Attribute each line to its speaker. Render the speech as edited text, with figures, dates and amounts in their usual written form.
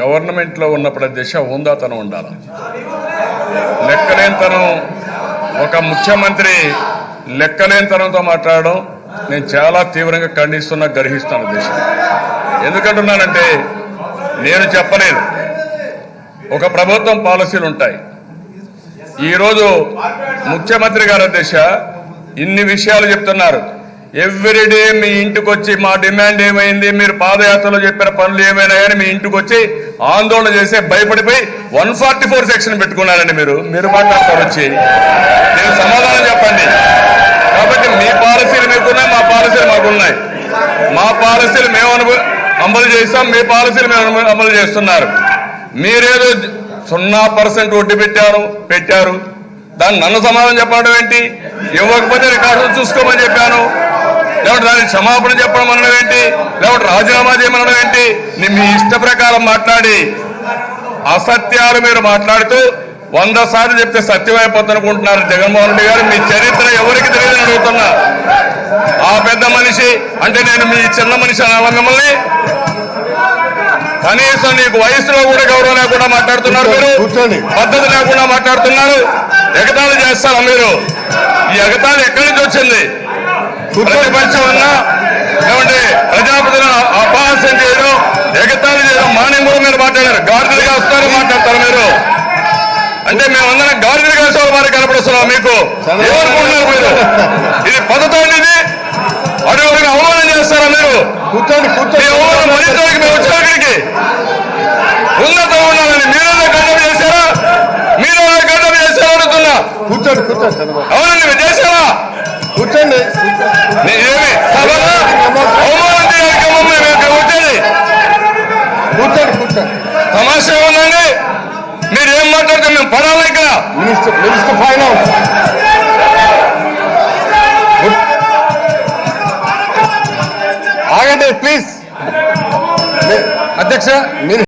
Speaker 1: గవర్నమెంట్లో ఉన్నప్పుడు దిశ హోందాతనం ఉండాలి. లెక్కలేనితనం ఒక ముఖ్యమంత్రి లెక్కలేనితనంతో మాట్లాడడం నేను చాలా తీవ్రంగా ఖండిస్తున్నా, గర్హిస్తాను. దిశ ఎందుకంటున్నానంటే నేను చెప్పలేదు, ఒక ప్రభుత్వం పాలసీలు ఉంటాయి. ఈరోజు ముఖ్యమంత్రి గారి దిశ ఇన్ని విషయాలు చెప్తున్నారు. ఎవ్రీడే మీ ఇంటికి వచ్చి మా డిమాండ్ ఏమైంది, మీరు పాదయాత్రలో చెప్పిన పనులు ఏమైనా కానీ మీ ఇంటికి వచ్చి ఆందోళన చేసే భయపడిపోయి 144 సెక్షన్ పెట్టుకున్నారండి. మీరు మాట్లాడతారు వచ్చి, నేను సమాధానం చెప్పండి. కాబట్టి మీ పాలసీలు మీకున్నాయి, మా పాలసీలు మాకున్నాయి. మా పాలసీలు మేము అమలు చేస్తాం, మీ పాలసీలు మేము అమలు చేస్తున్నారు. మీరేదో 0% వడ్డీ పెట్టారు. దాన్ని నన్ను సమాధానం చెప్పడం ఏంటి? ఇవ్వకపోతే రికార్డులు చూసుకోమని చెప్పాను. లేకపోతే దానికి క్షమాపణ చెప్పడం అనడం ఏంటి? లేకపోతే రాజీనామా చేయమనడం ఏంటి? మీ ఇష్ట ప్రకారం మాట్లాడి అసత్యాలు మీరు మాట్లాడుతూ 100 సార్లు చెప్తే సత్యమైపోతుందనుకుంటున్నారు జగన్మోహన్ రెడ్డి గారు. మీ చరిత్ర ఎవరికి తెలియదని అడుగుతున్నా. ఆ పెద్ద మనిషి అంటే నేను మీ చిన్న మనిషి అనాలా మిమ్మల్ని? కనీసం నీకు వయసులో కూడా గౌరవం లేకుండా మాట్లాడుతున్నారు మీరు, పద్ధతి లేకుండా మాట్లాడుతున్నారు. ఎగతాళి చేస్తారా మీరు? ఈ ఎగతాళి ఎక్కడి నుంచి వచ్చింది? ప్రతిపక్షం అన్నా ఏమంటే ప్రజాప్రతిని అపహాస్యం చేయడం, ఎగతాళి చేయడం మానేం కూడా మీరు మాట్లాడారు. గాడిదలుగా వస్తారో మాట్లాడతారు మీరు. అంటే మేమందరం గాడిదలుగా వేసే వారికి కనపడుస్తున్నాం. మీకు ఏమనుకుంటున్నారు మీరు? ఇది పద్ధతి అండి. ఇది అడుగురికి అవమానం చేస్తారా మీరు? అవమానం మరింతకి మేము వచ్చాం ఇక్కడికి. ఉన్నతం ఉండాలని మీరేదో గడ్డం చేశారా? మీరేదో గడ్డం చేశారా అడుగుతున్నా. అవునండి, మీరు చేశారా? కూర్చోండి. ఏమి అవమానం చేయడానికి వచ్చేది తమాషా ఉందండి. మీరు ఏం మాట్లాడితే మేము పడాలి ఇక్కడ. మినిస్టర్ ఫైనాన్స్ ఆగండి ప్లీజ్. అధ్యక్ష